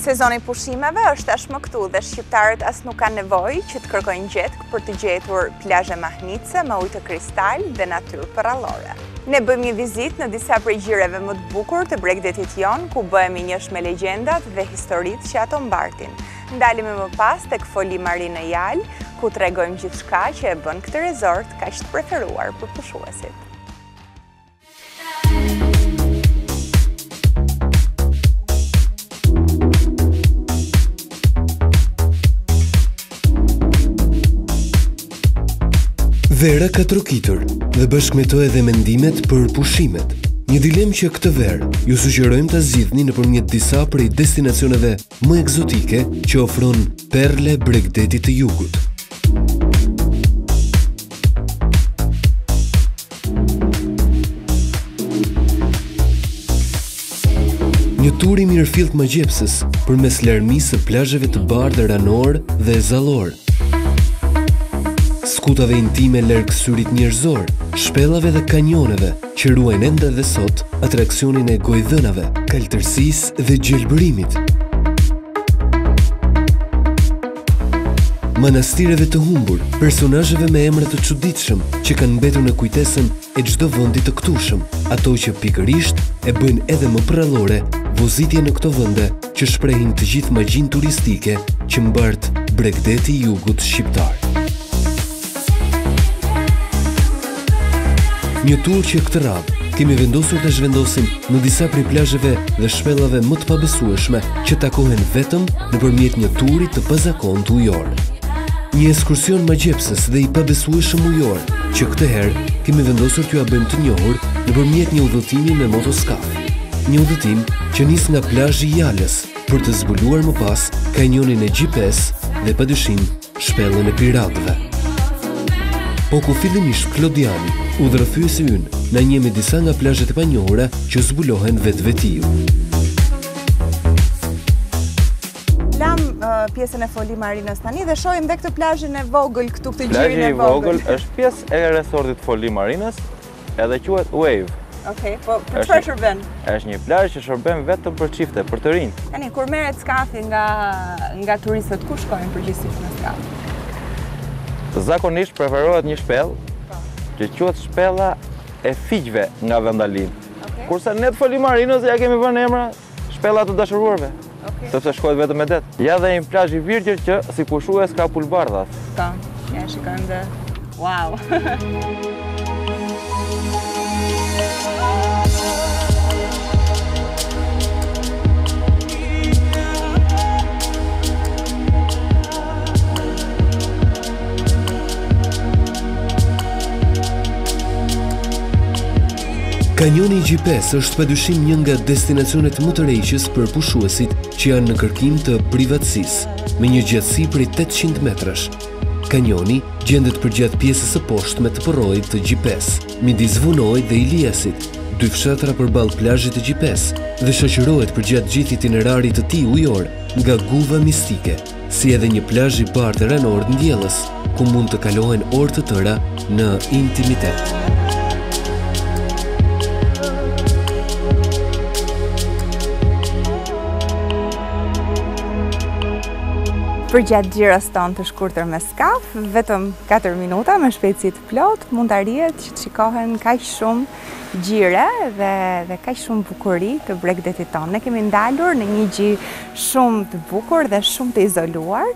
Sezoni pushimeve është tashmë këtu dhe shqiptarët as nuk kanë nevojë që të kërkojnë gjetk për të gjetur plazhe mahnitse me ujë të kristal dhe natyrë përrallore. Ne bëjmë një vizitë në disa prej gjireve më të bukur të Bregdetit jon, ku bëhemi njësh me legjendat dhe historitë që ato mbartin. Ndalemi më pas tek Foli Marina Jal, ku tregojmë gjithçka që e bën këtë rezort kaq të preferuar për pushuesit. Vera ka trokitur dhe bashkë me to edhe mendimet për pushimet. Një dilemë që këtë verë ju sugjerojmë ta zgjidhni nëpërmjet disa prej destinacioneve më egzotike që ofron perle Bregdetit të Jugut. Një tur i mirëfillt magjepsës përmes larmisë së plazheve të bardhë ranor dhe zallor, skutave intime larg syrit njerëzor, shpellave dhe kanjoneve që ruajnë ende dhe sot atraksionin e gojdhënave, kaltërsisë dhe gjelbërimit. Manastireve të humbur, personazheve me emra të çuditshëm që kanë mbetur në kujtesën e çdo vendi të këtushëm, ato që pikërisht e bëjnë edhe më përrallore vozitje në këto vende që shprehin të gjithë magjinë turistike që mbart Bregdeti i Jugut shqiptar. Një tur që këtë radhë kemi vendosur të zhvendosim në disa prej plazheve dhe shpellave më të pabesueshme që takohen vetëm nëpërmjet një turi të pazakontë ujor. Një ekskursion magjepsës dhe i pabesueshëm ujor që këtë herë kemi vendosur t'ju bëjmë të njohur nëpërmjet një udhëtimi me motoskaf. Një udhëtim që nis nga plazhi i Jalës për të zbuluar më pas kanjonin e Gjipes dhe padyshim shpellën e piratëve. Po ku fillimisht Klodiani, udhërrëfyesi ynë, na njeh me disa nga plazhet e panjohura që zbulohen vetvetiu. Lam pjesën e Foli Marinës tani dhe shohim edhe këtë plazhin e vogël këtu, këtë gjirin e vogël. Plazhi i vogël është pjesë e resortit Foli Marinës, edhe quhet Wave. Okej, po për çfarë shërben? Është një plazh që shërben vetëm për çifte, për të rinj. Tani kur merret skafi nga turistët, ku shkojnë përgjithsisht në skaf? Zakonisht preferohet një shpellë që quhet shpella e fiqve nga Vendalin. Kurse ne të Foli Marinës ja kemi vënë emra shpella të dashuruarve, sepse shkohet vetëm me det. Ja dhe një plazh i virgjër që si pushues ka pulbardhat. Po, ja shikojmë dhe. Wow. Kanjoni i Gjipes është padyshim një nga destinacionet më të rëndësishme për pushuesit që janë në kërkim të privatësisë, me një gjatësi prej 800 metrash. Kanjoni gjendet përgjatë pjesës së poshtme të përrojit të Gjipes, midis Vunojit dhe Iliasit, dy fshatra përballë plazhit të Gjipes, dhe shoqërohet përgjatë gjithë itinerarit të tij ujor nga Guva Mistike, si edhe një plazh i bardhë ranor të Ndjellës, ku mund të kalohen orë të tëra në intimitet. Përgjatë gjirës tonë të shkurtër me skaf, vetëm 4 minuta me shpejtësi të plot, mund të arrihet që të shikohen kaq shumë gjire dhe kaq shumë bukuri të Bregdetit tonë. Ne kemi ndalur në një gjirë shumë të bukur dhe shumë të izoluar.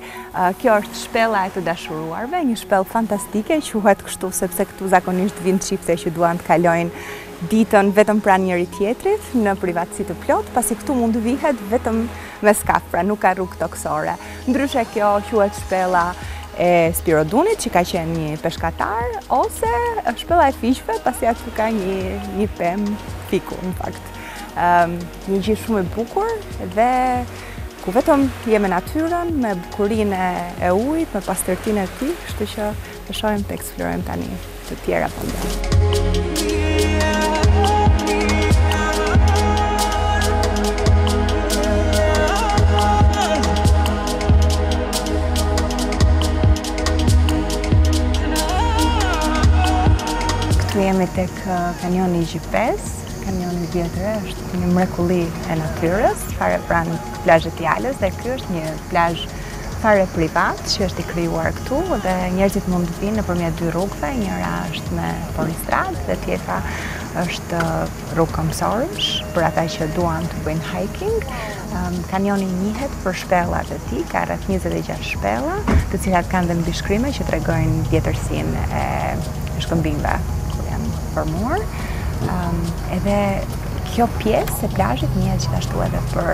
Kjo është shpella e të dashuruarve, një shpellë fantastike, quhet kështu sepse këtu zakonisht vinë çifte që duan të kalojnë ditën vetëm pranë njëri tjetrit në privatësi të plot, pasi këtu mund të vihet vetëm me skaf, pra nuk ka rrugë toksore. Ndryshe kjo quhet shpella e Spirodunit, që ka qenë një peshkatar, ose shpella e fiqve, pasi aty ka një pemë fiku, në fakt. Një gjë shumë e bukur dhe ku vetëm je me natyrën, me bukurinë e ujit, me pastërtinë e tij, kështu që të shohim të eksplorojmë tani të tjera vende. Jemi tek kanjoni i Gjipes, Kanjoni Vjetër është një mrekulli e natyrës, fare pranë plazhit të Jalës, dhe ky është një plazh fare privat që është i krijuar këtu dhe njerëzit mund të vinë nëpërmjet dy rrugëve, njëra është me Poristrat dhe tjetra është rrugë Komsorësh për ata që duan të bëjnë hiking. Kanjoni njihet për shpellat e tij, ka rreth 26 shpella, të cilat kanë dhe mbishkrime që tregojnë vjetërsinë e shkëmbimeve kur janë formuar. Edhe kjo pjesë e plazhit njihet gjithashtu edhe për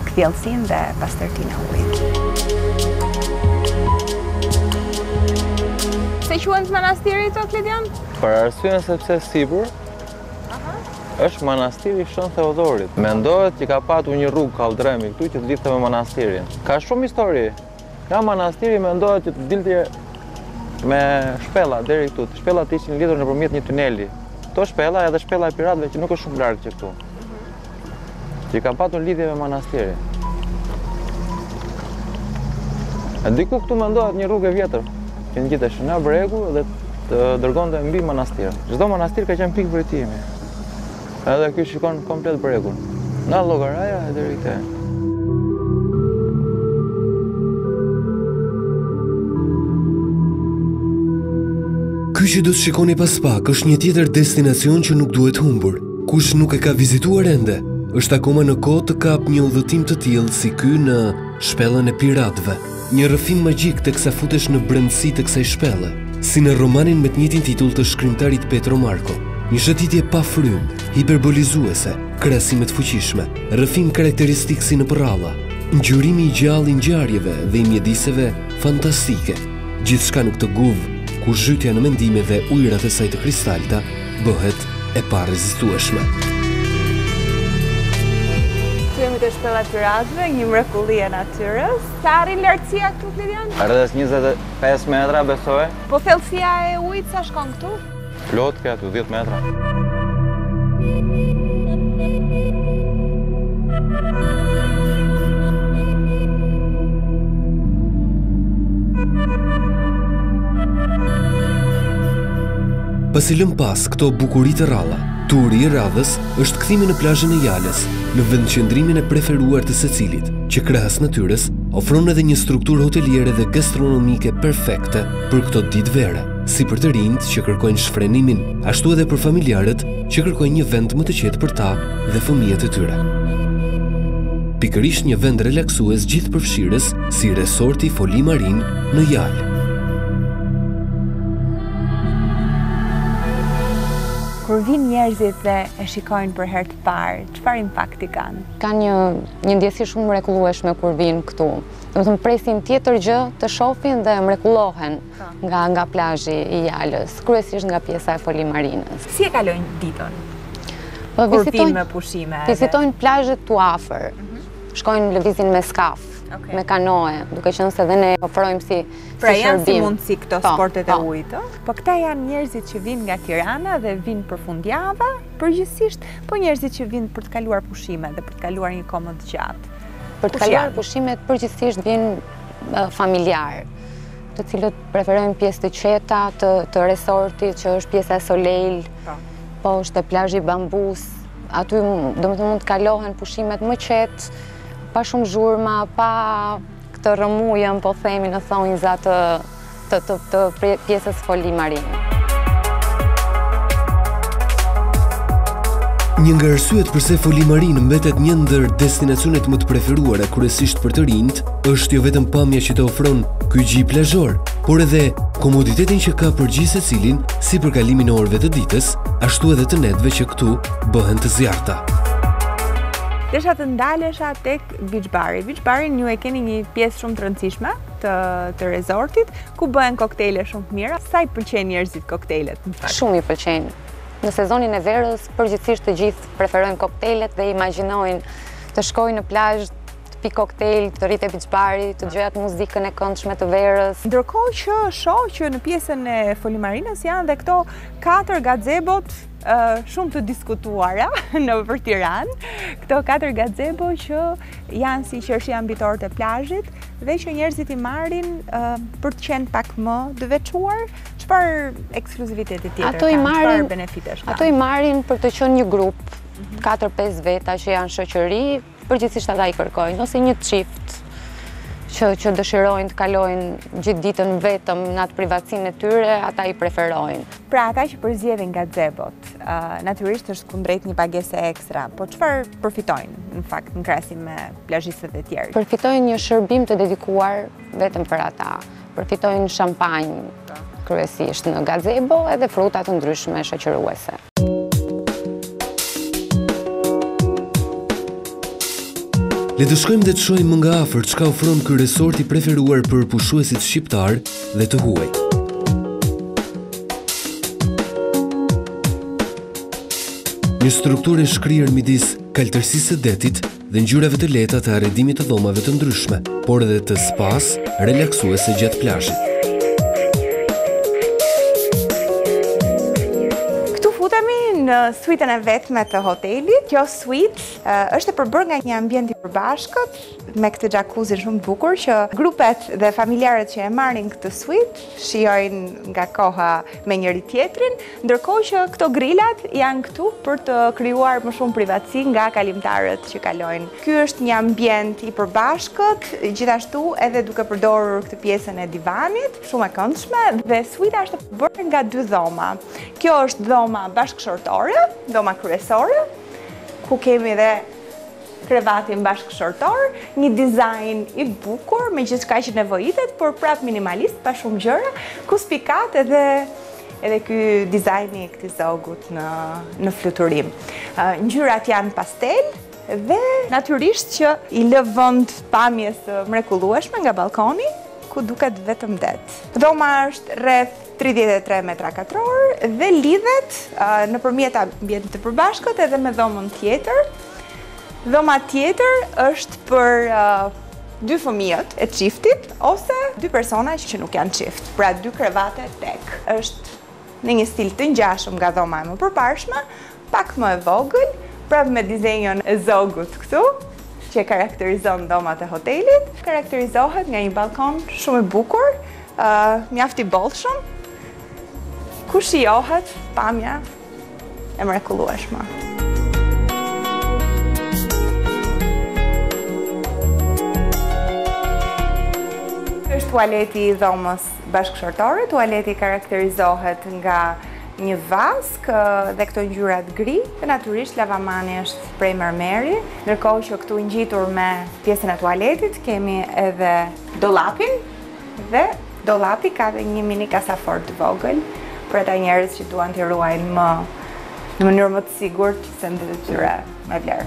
kthjellësinë dhe pastërtinë e ujit. Se quhen manastiri këto, Kledian? Për arsyen sepse sipër është manastiri i Shën Theodorit. Mendohet që ka patur një rrugë kaldremi këtu që të lidhte me manastirin. Ka shumë histori. Ka manastiri mendohet që të dilte me shpella deri këtu. Shpellat ishin lidhur nëpërmjet një tuneli. Këto shpella edhe shpella e piratëve që nuk është shumë larg që këtu. Që ka patur lidhje me manastirin. E diku këtu mendohet një rrugë e vjetër që ngjitesh në bregu dhe të dërgonte mbi manastir. Çdo manastir ka qenë pikë vërtimi. Edhe ky shikon komplet bregun. Nga llogaraja e deri te. Ky që do të shikoni pas pak është një tjetër destinacion që nuk duhet humbur. Kush nuk e ka vizituar ende, është akoma në kohë të kap një udhëtim të tillë si ky në Shpellën e Piratëve. Një rrëfim magjik teksa futesh në brendësi të kësaj shpelle, si në romanin me të njëjtin titull të shkrimtarit Petro Marko. Një shëtitje pa frym, hiperbolizuese, krahasime të fuqishme, rrëfim karakteristik si në përralla, ngjyrimi i gjallë i ngjarjeve dhe i mjediseve fantastike. Gjithçka në këtë guvë, ku zhytja në mendime dhe ujërat e saj të kristalta bëhet e parezistueshme. Jemi te Shpella e Piratëve, një mrekulli e natyrës. Sa arrin lartësia këtu, Kledian? Rreth 25 metra besoj. Po thellësia e ujit sa shkon këtu? Plot ka aty 10 metra. Pasi lëm pas këto bukuri të ralla, turi i radhës është kthimi në plazhin e Jalës, në vendqendrimin e preferuar të secilit, që krahas natyrës ofron edhe një strukturë hoteliere dhe gastronomike perfekte për këto ditë vere, si për të rinjt që kërkojnë shfrenimin, ashtu edhe për familjarët që kërkojnë një vend më të qetë për ta dhe fëmijët e tyre. Pikërisht një vend relaksues gjithëpërfshirës si resorti Foli Marin në Jalë. Kur vinë njerëzit dhe e shikojnë për herë të parë, çfarë impakti kanë? Kanë një ndjesi shumë mrekullueshme kur vinë këtu. Domethënë presin tjetër gjë të shohin dhe mrekullohen nga plazhi i Jalës, kryesisht nga pjesa e Foli Marinës. Si e kalojnë ditën? Kur vinë me pushime? Vizitojnë plazhet tu afër. Shkojnë lëvizin me skaf, me kanoe, duke qenë se dhe ne ofrojmë si pra janë si shërbim. mundësi këto sportet e ujit, Po këta janë njerëzit që vinë nga Tirana dhe vinë për fundjava, përgjithsisht, po njerëzit që vinë për të kaluar pushime dhe për të kaluar një kohë më të gjatë. Për të kaluar pushimet përgjithsisht vinë familjar, të cilët preferojnë pjesë të qeta të resortit, që është pjesa e Soleil, po është plazhi Bambus. Aty domethënë mund të kalohen pushimet më qetë, pa shumë zhurma, pa këtë rrëmujën, po themi në thonjza të pjesës Foli Marin. Një nga arsyet pse Foli Marin mbetet një ndër destinacionet më të preferuara kryesisht për të rinjt, është jo vetëm pamja që të ofron ky gjij plazhor, por edhe komoditetin që ka për gjithë secilin, si për kalimin e orëve të ditës, ashtu edhe të netëve që këtu bëhen të zjarrta. Desha të ndalesha tek Beach Bari. Beach Bari ju e keni një pjesë shumë të rëndësishme të resortit, ku bëhen koktejle shumë të mira. Sa i pëlqejnë njerëzit koktejlet? Shumë i pëlqejnë. Në sezonin e verës, përgjithsisht të gjithë preferojnë koktejlet dhe imagjinojnë të shkojnë në plazh, të pi koktejl, të rritë Beach Bari, të dëgjojnë muzikën e këndshme të verës. Ndërkohë që shoh që në pjesën e Foli Marinës janë dhe këto 4 gazebot shumë të diskutuara për Tiranë. Këto 4 gazebo që janë si qershia mbitor të plazhit dhe që njerëzit i marrin për të qenë pak më të veçuar. Çfarë ekskluziviteti tjetër kanë? Çfarë benefitesh kanë? Ato i marrin për të qenë një grup, 4-5 veta që janë shoqëri, përgjithsisht ata i kërkojnë, ose një çift që dëshirojnë të kalojnë gjithë ditën vetëm në atë privatësinë e tyre, ata i preferojnë. Pra ata që përzjedhin gazebot, natyrisht është kundrejt një pagese ekstra, po çfarë përfitojnë në fakt në krahasim me plazhistët e tjerë? Përfitojnë një shërbim të dedikuar vetëm për ata. Përfitojnë shampanjë kryesisht në gazebo edhe fruta të ndryshme shoqëruese. Le të shkojmë dhe të shohim më nga afër çka ofron ky resort i preferuar për pushuesit shqiptar dhe të huaj. Një strukturë e shkrirë midis kaltërsisë së detit dhe ngjyrave të lehta të arredimit të dhomave të ndryshme, por edhe të spas relaksuese gjatë plazhit. Në suitën e vetme të hotelit. Kjo suite është e përbërë nga një ambient i përbashkët, me këtë jacuzzi shumë të bukur që grupet dhe familjarët që e marrin këtë suite shijojnë nga koha me njëri tjetrin, ndërkohë që këto grilat janë këtu për të krijuar më shumë privatësi nga kalimtarët që kalojnë. Ky është një ambient i përbashkët, gjithashtu edhe duke përdorur këtë pjesën e divanit, shumë e këndshme, dhe suita është e përbërë nga 2 dhoma. Kjo është dhoma bashkëshortore, dhoma kryesore, ku kemi dhe krevatin bashkëshortor, një dizajn i bukur me gjithçka që nevojitet, por prap minimalist, pa shumë gjëra, ku spikat edhe ky dizajni i këtij zogut në fluturim. Ngjyrat janë pastel dhe natyrisht që i lë vend pamjes mrekullueshme nga balkoni, ku duket vetëm det. Dhoma është rreth 33 metra katror dhe lidhet nëpërmjet ambientit të përbashkët edhe me dhomën tjetër. Dhoma tjetër është për 2 fëmijët e çiftit ose 2 persona që nuk janë çift, pra 2 krevate tek. Është në një stil të ngjashëm nga dhoma e mëparshme, pak më e vogël, prapë me dizenjon e zogut këtu, që karakterizon dhomat e hotelit. Karakterizohet nga një balkon shumë i bukur, mjaft i bollshëm, ku shijohet pamja e mrekullueshme. Është tualeti i dhomës bashkëshortore. Tualeti karakterizohet nga një vask dhe këto ngjyrat gri, dhe natyrisht lavamani është prej mermeri, ndërkohë që këtu ngjitur me pjesën e tualetit kemi edhe dollapin, dhe dollapi ka dhe një mini kasafor të vogël për ata njerëz që duan t'i ruajnë në mënyrë më të sigurt sendet e tyre me vlerë.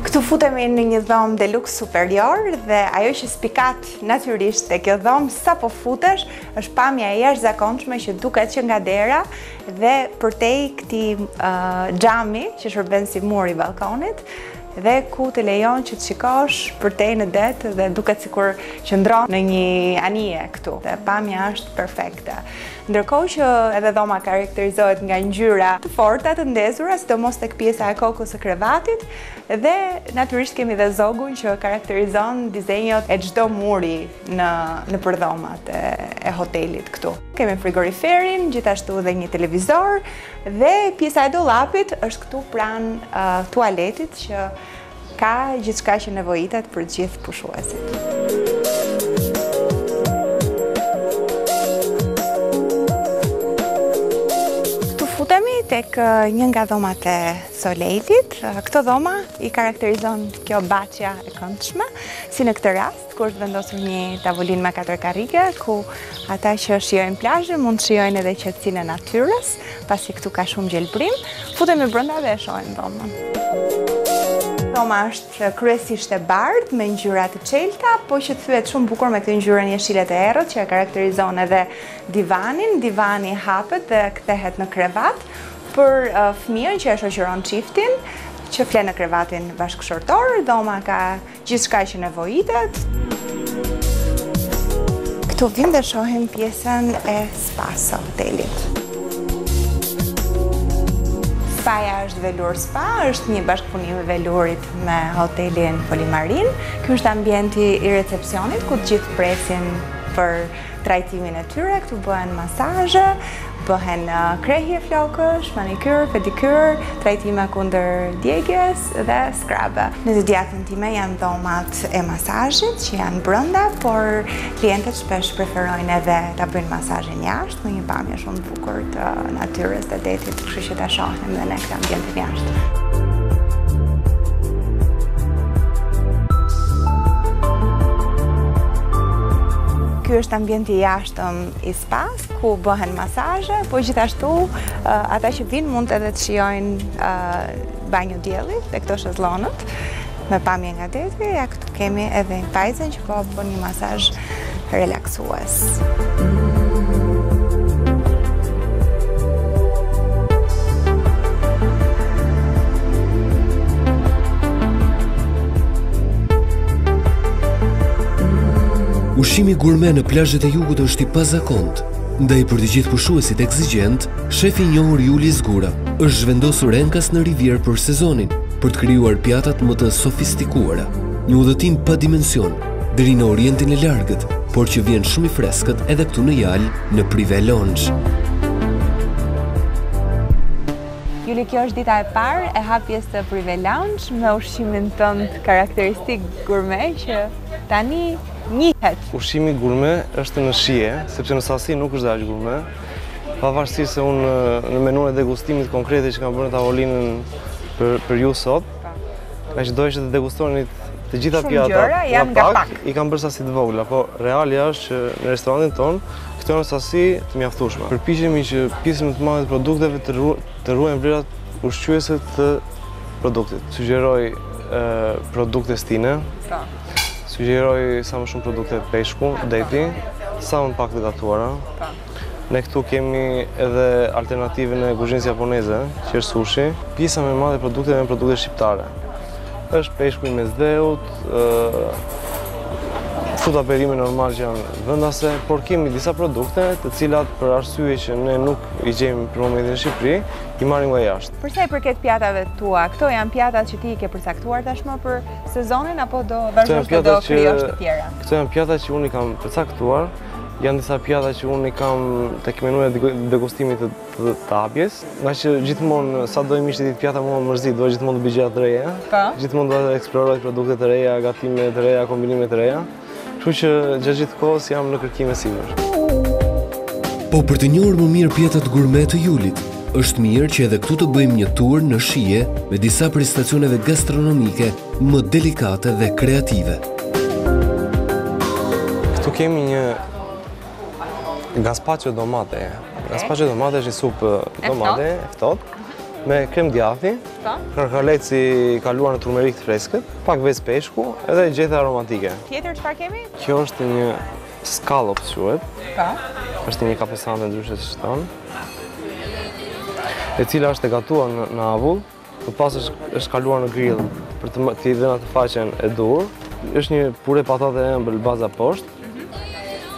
Këtu futemi në një dhomë deluxe superior dhe ajo që spikat natyrisht te kjo dhomë sa po futesh është pamja e jashtëzakonshme që duket që nga dera dhe përtej këtij xhami që shërben si muri i balkonit dhe ku të lejon që të shikosh përtej në det dhe duket sikur qëndron në një anije këtu. Dhe pamja është perfekte. Ndërkohë që edhe dhoma karakterizohet nga ngjyra të forta të ndezura, sidomos tek pjesa e kokës së krevatit, dhe natyrisht kemi dhe zogun që karakterizon dizenjot e çdo muri në përdhomat e hotelit këtu. Kemi frigoriferin, gjithashtu dhe një televizor, dhe pjesa e dollapit është këtu pranë tualetit që ka gjithçka që nevojitet për gjithë pushuesit. Futemi tek një nga dhomat e Soleilit. Këto dhoma i karakterizon kjo baçja e këndshme, si në këtë rast, ku është vendosur një tavolinë me 4 karrige, ku ata që shijojnë plazhin mund të shijojnë edhe qetësinë e natyrës, pasi këtu ka shumë gjelbrim. Futemi brenda dhe e shohim dhomën. Dhoma është kryesisht e bardhë me ngjyra të çelta, po që thyet shumë bukur me këtë ngjyrën jeshile të errët që e karakterizon edhe divanin. Divani hapet dhe kthehet në krevat për fëmijën që e shoqëron çiftin, që flen në krevatin bashkëshortor. Dhoma ka gjithçka që nevojitet. Këtu vim dhe shohim pjesën e spas së hotelit. Spaja është Velur Spa, është një bashkëpunim i Velurit me hotelin Polimarin. Ky është ambienti i recepcionit, ku të gjithë presin për trajtimin e tyre. Këtu bëhen masazhe, bëhen krehje flokësh, manikyr, pedikyr, trajtime kundër djegjes dhe skrabe. Në të djatën time janë dhomat e masazhit që janë brenda, por klientët shpesh preferojnë edhe ta bëjnë masazhin jashtë, me një pamje shumë të bukur të natyrës dhe detit, kështu që ta shohim dhe ne këtë ambientin jashtë. Ky është ambienti i jashtëm i spas, ku bëhen masazhe, po gjithashtu ata që vinë mund edhe të shijojnë banjo diellit dhe këto shezllonët me pamje nga deti. Ja këtu kemi edhe një pajzën që po bën një masazh relaksues. Ushqimi gurme në plazhet e jugut është i pazakont. Ndaj për të gjithë pushuesit eksigjent, shefi i njohur Juli Zgura është zhvendosur enkas në Rivierë për sezonin, për të krijuar pjatat më të sofistikuara. Një udhëtim pa dimension, deri në Orientin e Largët, por që vjen shumë i freskët edhe këtu në Jalë, në Privé Lounge. Juli, kjo është dita e parë e hapjes të Privé Lounge me ushqimin tënd karakteristik gurme që tani njihet. Ushqimi gurme është në shije, sepse në sasi nuk është aq gurme. Pavarësisht se unë në menun e degustimit konkrete që kam bërë në tavolinën për ju sot, ka që dojshë të degustoni të gjitha pjatat nga pak, i kam bërë sasi të vogla, po realja është që në restorantin tonë këto janë sasi të mjaftueshme. Përpiqemi që pjesën më të madhe të produkteve të ruajmë vlerat ushqyese të produktit. Sugjeroj produkte stine, sugjeroj sa më shumë produkte peshku, deti, sa më pak të gatuara. Ne këtu kemi edhe alternativën e kuzhinës japoneze, që është sushi. Pjesa më e madhe e produkteve janë produkte shqiptare. Është peshku i mesdheut, fruta perime normal që janë vendase, por kemi disa produkte të cilat për arsye që ne nuk i gjejmë për momentin në Shqipëri, i marrim nga jashtë. Për sa i përket pjatave tua, këto janë pjatat që ti i ke përcaktuar tashmë për sezonin apo do vazhdosh të do krijosh të tjera? Këto janë pjatat që unë i kam përcaktuar, janë disa pjata që unë i kam tek menuja e degustimit të hapjes, nga që gjithmonë sa do i mishti ditë pjata mua mërzit, do gjithmonë të bëj gjëra të reja, gjithmonë do të eksploroj produkte të reja, gatime të reja, kombinime të reja. Kështu që gjatë gjithë kohës jam në kërkime sipër. Po për të njohur më mirë pjatat gurme të Julit, është mirë që edhe këtu të bëjmë një tur në shije me disa prej stacioneve gastronomike më delikate dhe kreative. Këtu kemi një gazpacho domate. Gazpacho domate është një supë domate e ftohtë me krem djathi, karkalec i kaluar në turmerik të freskët, pak vezë peshku edhe gjethe aromatike. Tjetër çfarë kemi? Kjo është një scallop quhet. Është një kapesante ndryshe se shton, e cila është e gatuar në avull, më pas është kaluar në grill për të i dhënë atë faqen e dur. Është një pure patate e ëmbël baza poshtë.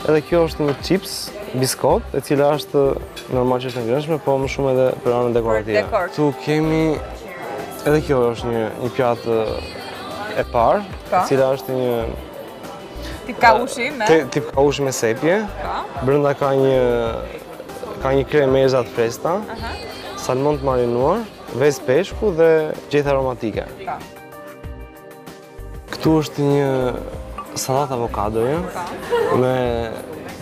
Edhe kjo është një chips biskot, e cila është normal që është e ngrënshme, po më shumë edhe për anën dekorative. Tu kemi edhe kjo është një pjatë e parë, e cila është një tip kaushi me sepje. Brenda ka një krem me erza të freskëta, salmon të marinuar, vezë peshku dhe gjethe aromatike. Këtu është një salat avokadoje me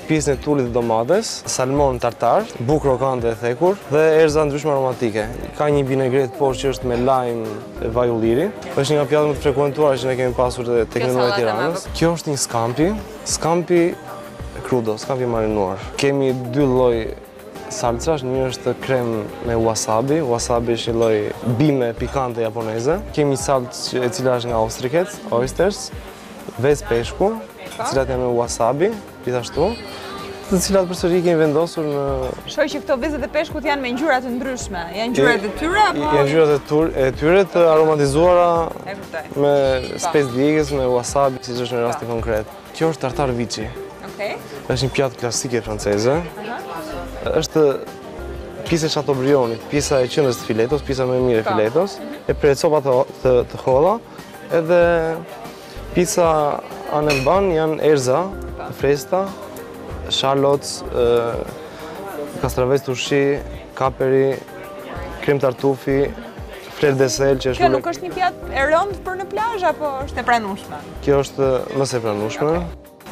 pjesën e tullit të domates, salmon tartar, bukë krokante e thekur dhe erza ndryshme aromatike. Ka një vinegret poshtë që është me lajm e vaj ulliri. Është një nga pjatat më të frekuentuara që ne kemi pasur tek menuja e Tiranës. Kjo është një scampi crudo, scampi marinuar. Kemi dy lloj salcash, një është krem me wasabi. Wasabi është një lloj bime pikante japoneze. Kemi salcë e cila është nga ostrikec, oysters, vezë peshku, të cilat janë me wasabi, gjithashtu, të cilat përsëri kemi vendosur në... Shoj që këto vezët e peshkut janë me ngjyra të ndryshme. Janë ngjyrat e tyre apo? Janë ngjyrat e tyre të aromatizuara me specë djegës, me wasabi, siç është në rastin konkret. Kjo është tartar vici. Është një pjatë klasike franceze. Është pjesë e Chateaubriandit, pjesa e qendrës të filetos, pjesa më e mirë e filetos, e pre copa të holla, edhe pizza Anelban janë erza, të freskëta, shallots, kastraves turshi, kaperi, krem tartufi, flet de sel që është... Kjo nuk është një pjatë e rëndë për në plazh apo është e pranueshme? Kjo është më e pranueshme.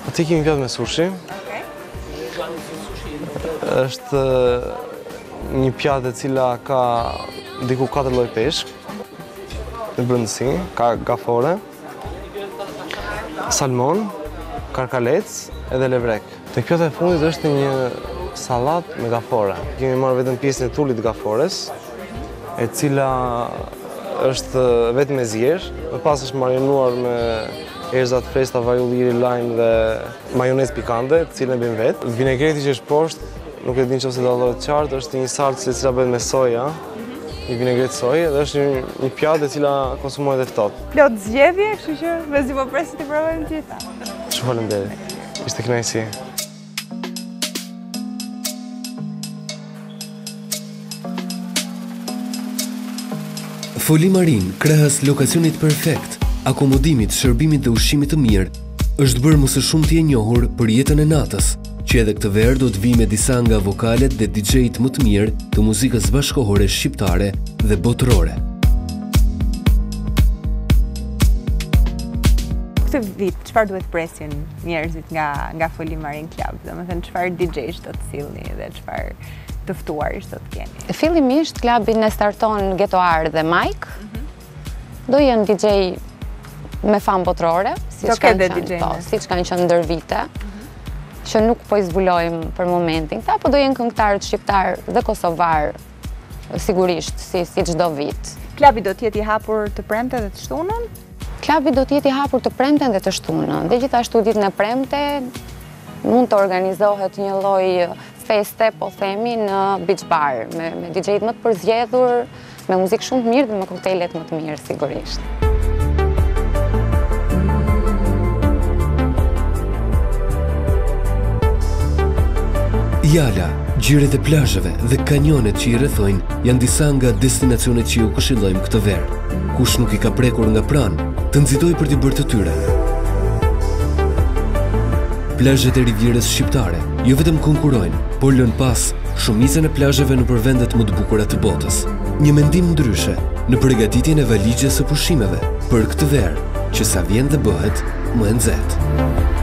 Aty kemi pjatë me sushi. Është një pjatë e cila ka diku 4 lloj peshk në brendësi, ka gafore, salmon, karkalec edhe levrek. Tek pjata e fundit është një sallatë me gafore. Kemi marrë vetëm pjesën e tullit gafores, e cila është vetëm me zjerë, më pas është marinuar me erza të freskëta, vaj ulliri, lajm dhe majonezë pikante, të cilën e bëjmë vetë. Vinegreti që është poshtë, nuk e din nëse dallohet qartë, është një salcë e cila bëhet me soja, një vinegret soje, dhe është një pjatë e cila konsumohet e ftohtë. Plot zgjedhje, kështu që vëzi po presim të provojmë gjitha. Shumë faleminderit. Ishte kënaqësi. Foli Marin, krahas lokacionit perfekt, akomodimit, shërbimit dhe ushqimit të mirë, është bërë më së shumti e njohur për jetën e natës, që edhe këtë verë do të vi me disa nga vokalet dhe DJ-t më të mirë të muzikës bashkohore shqiptare dhe botërore. Këtë vit, çfarë duhet presin njerëzit nga Foli Marin Club? Domethënë çfarë DJ-sh do të sillni dhe çfarë të ftuarish do të keni? Fillimisht klubin e starton Getoar dhe Mike. Do jenë DJ me famë botërore, siç kanë qenë ndër vite, që nuk po i zbulojmë për momentin këta, po do jenë këngëtarët shqiptar dhe kosovar, sigurisht, si çdo vit. Klubi do të jetë i hapur të premte dhe të shtunën? Klubi do të jetë i hapur të premten dhe të shtunën. Dhe gjithashtu ditën e premte mund të organizohet një lloj feste, po themi, në beach bar, me DJ-t më të përzgjedhur, me muzikë shumë të mirë dhe me koktejlet më të mirë, sigurisht. Jala, gjiret e plazheve dhe kanjonet që i rrethojnë janë disa nga destinacionet që ju këshillojmë këtë verë. Kush nuk i ka prekur nga pranë, të nxitoj për t'i bërë të tyre. Plazhet e Rivierës shqiptare jo vetëm konkurrojnë, por lënë pas shumicën e plazheve nëpër vendet më të bukura të botës. Një mendim ndryshe në përgatitjen e valigjes së pushimeve për këtë verë, që sa vjen dhe bëhet më e nxehtë.